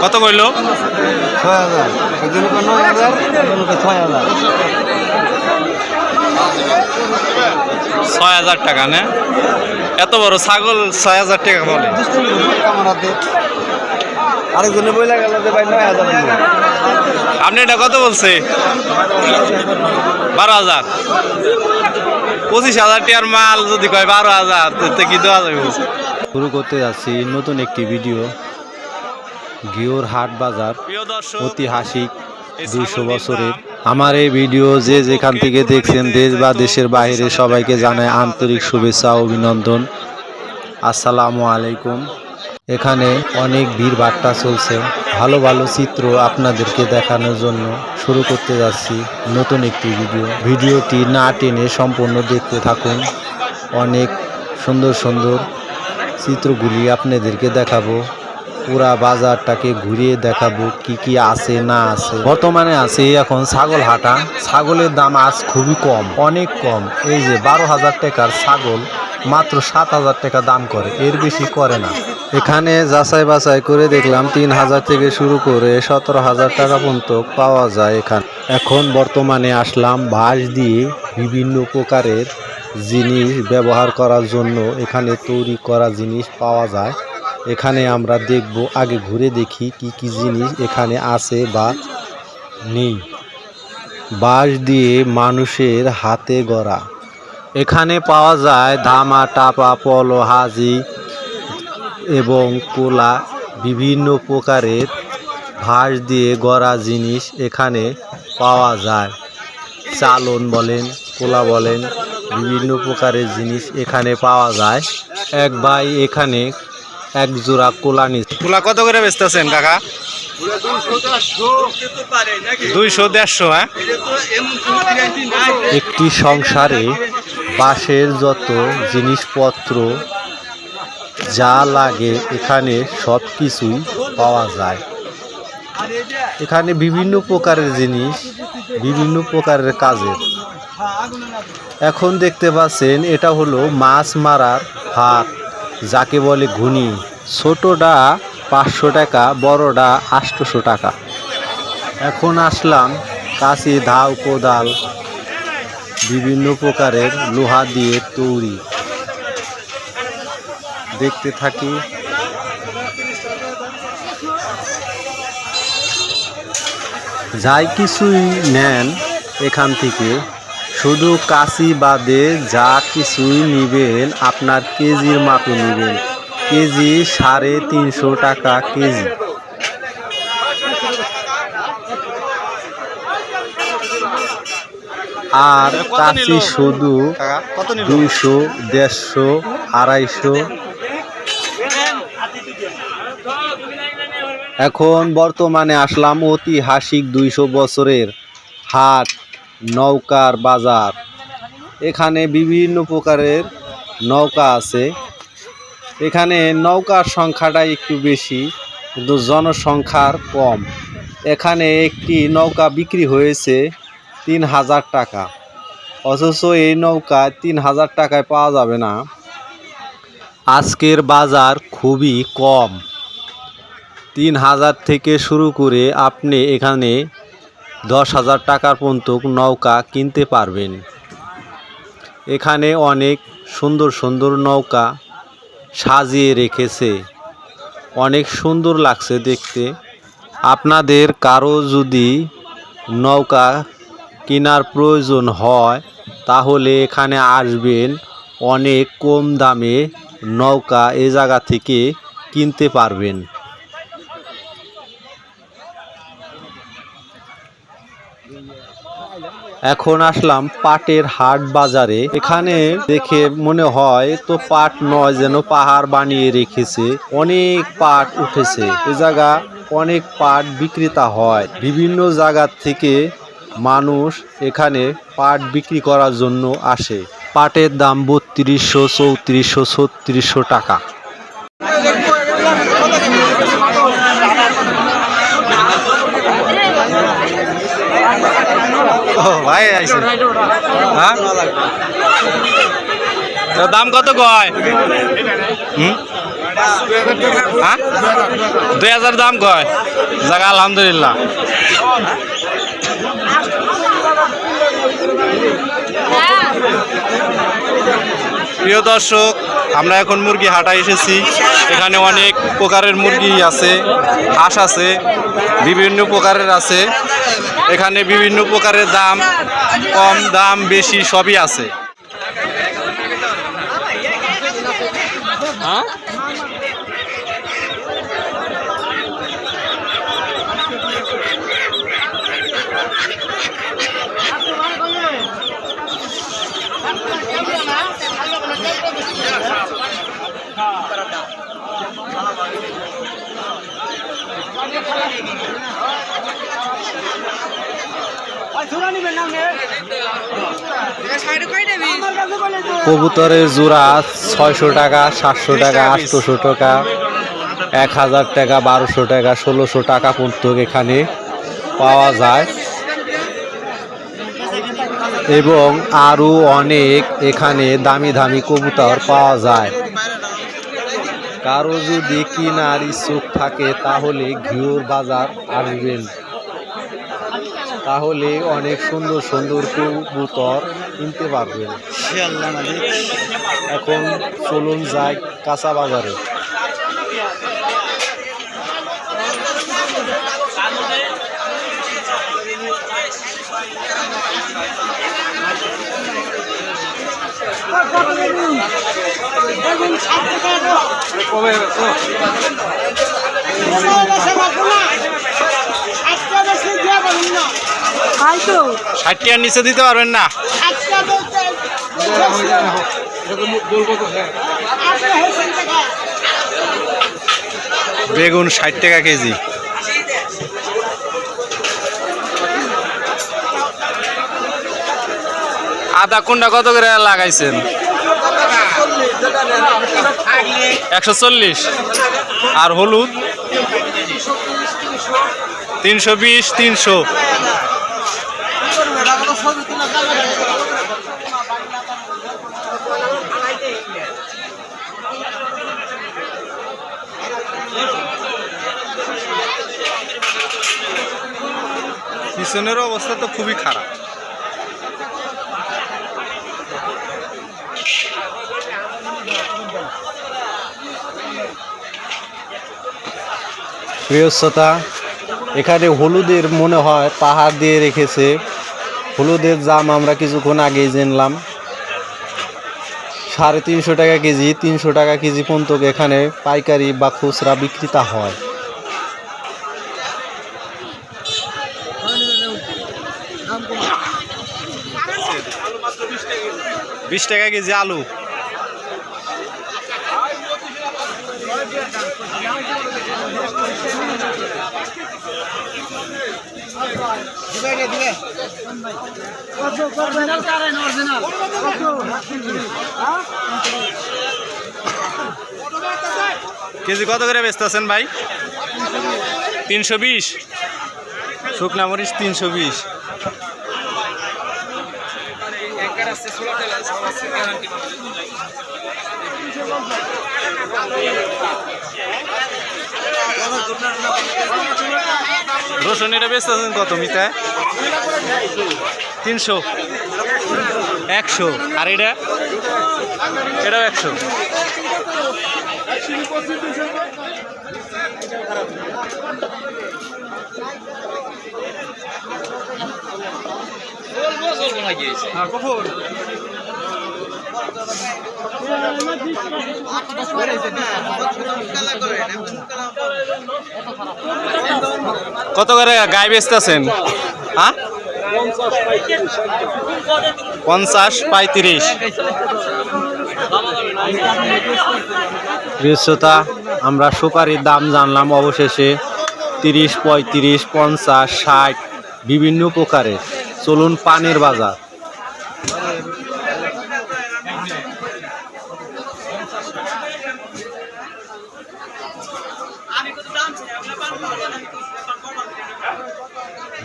কত কইল? ৬,০০০। একজনের ৯,০০০, একজনের ৬,০০০। ৬,০০০ টাকা না? এত বড় ছাগল ৬,০০০ টাকা বলে? আরেকজনে বইলা গেল যে ভাই ৯,০০০ দিব। আপনি এটা কত বলছে? ১২,০০০। ২৫,০০০ টাকার মাল যদি কয় ১২,০০০ তো কি দেওয়া যাবে? শুরু করতে যাচ্ছি নতুন একটি ভিডিও। ঘিওর হাট বাজার ঐতিহাসিক ২০০ বছরের। আমার এই ভিডিও যে যেখান থেকে দেখছেন, দেশ বা দেশের বাইরে, সবাইকে জানায় আন্তরিক শুভেচ্ছা ও অভিনন্দন। আসসালামু আলাইকুম। এখানে অনেক ভিড় ভাট্টা চলছে। ভালো ভালো চিত্র আপনাদেরকে দেখানোর জন্য শুরু করতে যাচ্ছি নতুন একটি ভিডিও। ভিডিওটি না টেনে সম্পূর্ণ দেখতে থাকুন। অনেক সুন্দর সুন্দর চিত্রগুলি আপনাদেরকে দেখাবো। পুরা বাজারটাকে ঘুরিয়ে দেখাবো কি কি আছে না আছে। বর্তমানে আছে এখন ছাগল হাটা। ছাগলের দাম আজ খুবই কম, অনেক কম। এই যে ১২,০০০ টাকার ছাগল মাত্র ৭,০০০ টাকা দাম করে, এর বেশি করে না। এখানে যাচাই বাছাই করে দেখলাম ৩,০০০ থেকে শুরু করে ১৭,০০০ টাকা পর্যন্ত পাওয়া যায় এখানে। এখন বর্তমানে আসলাম বাঁশ দিয়ে বিভিন্ন প্রকারের জিনিস ব্যবহার করার জন্য এখানে তৈরি করা জিনিস পাওয়া যায়। এখানে আমরা দেখব, আগে ঘুরে দেখি কি কি জিনিস এখানে আছে বা নেই। বাঁশ দিয়ে মানুষের হাতে গড়া। এখানে পাওয়া যায় ধামা, টাপা, পলো, হাজি এবং কোলা। বিভিন্ন প্রকারের বাঁশ দিয়ে গড়া জিনিস এখানে পাওয়া যায়। চালন বলেন, কোলা বলেন, বিভিন্ন প্রকারের জিনিস এখানে পাওয়া যায়। এক ভাই এখানে এক জোড়া কোলা নিচ্ছে। কোলা কত করে বেচতেছেন কাকা? ২০০-১৫০। হ্যাঁ, একটি সংসারে বাঁশের যত জিনিসপত্র যা লাগে এখানে সব কিছুই পাওয়া যায়। এখানে বিভিন্ন প্রকারের জিনিস, বিভিন্ন প্রকারের কাজের। এখন দেখতে পাচ্ছেন এটা হলো মাছ মারার হাত, যাকে বলে ঘুনি। ছোটটা ৫০০ টাকা, বড়টা ৮০০ টাকা। এখন আসলাম কাঁচি, ধাও, কোদাল, বিভিন্ন প্রকারের লোহা দিয়ে তৈরি। দেখতে থাকি। যাই কিছুই নেন এখান থেকে, শুধু কাঁচি বাদে যা কিছুই নিবেন আপনার কেজির মাপে নেবেন। কেজি ৩৫০ টাকা কেজি। আর কাঁচি শুধু ২০০, ১৫০, ২৫০। এখন বর্তমানে আসলাম ঐতিহাসিক ২০০ বছরের হাট, নৌকার বাজার। এখানে বিভিন্ন প্রকারের নৌকা আছে। এখানে নৌকার সংখ্যাটা একটু বেশি, কিন্তু জনসংখ্যার কম। এখানে একটি নৌকা বিক্রি হয়েছে ৩,০০০ টাকা, অথচ এই নৌকা ৩,০০০ টাকায় পাওয়া যাবে না। আজকের বাজার খুবই কম। ৩,০০০ থেকে শুরু করে আপনি এখানে ১০,০০০ টাকার পর্যন্ত নৌকা কিনতে পারবেন। এখানে অনেক সুন্দর সুন্দর নৌকা সাজিয়ে রেখেছে, অনেক সুন্দর লাগছে দেখতে। আপনাদের কারো যদি নৌকা কেনার প্রয়োজন হয় তাহলে এখানে আসবেন, অনেক কম দামে নৌকা এ জায়গা থেকে কিনতে পারবেন। এখন আসলাম পাটের হাট বাজারে। এখানে দেখে মনে হয় তো পাট নয়, যেন পাহাড় বানিয়ে রেখেছে। অনেক পাট উঠেছে এ জায়গা, অনেক পাট বিক্রেতা হয়। বিভিন্ন জায়গা থেকে মানুষ এখানে পাট বিক্রি করার জন্য আসে। পাটের দাম ৩২০০, ৩৪০০, ৩৬০০ টাকা। ভাই আইছে হ্যাঁ এর দাম কত কয় হ্যাঁ 2000 দাম কয় জায়গা আলহামদুলিল্লাহ। প্রিয় দর্শক, আমরা এখন মুরগি হাটায় এসেছি। এখানে অনেক প্রকারের মুরগি আছে, হাঁস আছে, বিভিন্ন প্রকারের আছে। এখানে বিভিন্ন প্রকারের দাম, কম দাম বেশি সবই আছে। হ্যাঁ কবুতরের জোড়া 600 টাকা, 700 টাকা, 800 টাকা, 1000 টাকা, 1200 টাকা, 1600 টাকা পর্যন্ত এখানে পাওয়া যায় এবং আরও অনেক এখানে দামি দামি কবুতর পাওয়া যায়। কারো যদি কেনার ইচ্ছুক থাকে তাহলে ঘিওর বাজার আসবেন, তাহলে অনেক সুন্দর সুন্দর কবুতর কিনতে পারবেন। এখন চলুন যাই কাঁচা বাজারে। তো 60 টাকার নিচে দিতে পারবেন না? বেগুন 60 টাকা কেজি। আদা কোনটা কত করে লাগাইছেন? 140। আর হলুদ 320, 300। পিছনের অবস্থা তো খুবই খারাপ। প্রিয় শ্রোতা, এখানে হলুদের মনে হয় পাহাড় দিয়ে রেখেছে। হলুদের দাম আমরা কিছুক্ষণ আগেই জানলাম 350 টাকা কেজি, 300 টাকা কেজি পর্যন্ত এখানে পাইকারি বা খুচরা বিক্রিতা হয়। 20 টাকা কেজি আলু। কেজি কত করে বেচতেছেন ভাই? 320। শুকনা মরিচ 320। রসুন এটা বেচতেছেন কত মিতা? 300, 100। আর এটা এটাও 100। কত করে গায়ে বেচতেছেন? হ্যাঁ 50, 35। শ্রোতা, আমরা সুপারির দাম জানলাম অবশেষে 30, 35, 50, 60 বিভিন্ন প্রকারের। চলুন পানের বাজার।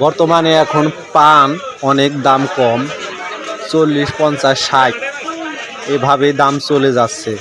বর্তমানে এখন পান অনেক দাম কম, 40, 50, 60 এভাবে দাম চলে যাচ্ছে।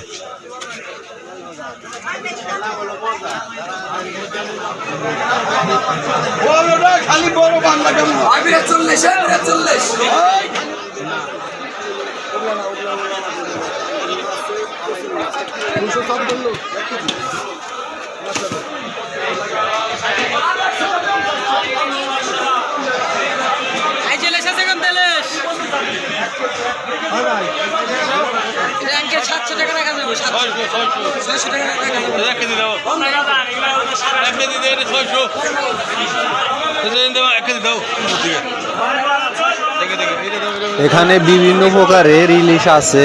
এখানে বিভিন্ন প্রকারের ইলিশ আছে,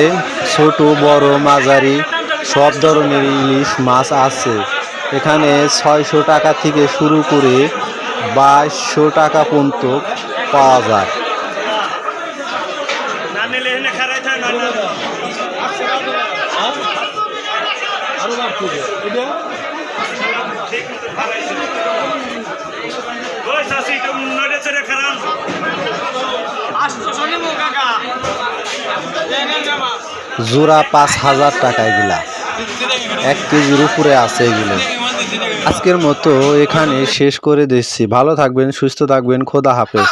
ছোট বড় মাঝারি সব ধরনের ইলিশ মাছ আছে। এখানে 600 টাকা থেকে শুরু করে 2200 টাকা পর্যন্ত পাওয়া যায়। জোড়া 5000 টাকা এগুলা, 1 কেজির উপরে আছে এগুলো। আজকের মতো এখানে শেষ করে দিচ্ছি। ভালো থাকবেন, সুস্থ থাকবেন, খোদা হাফেজ।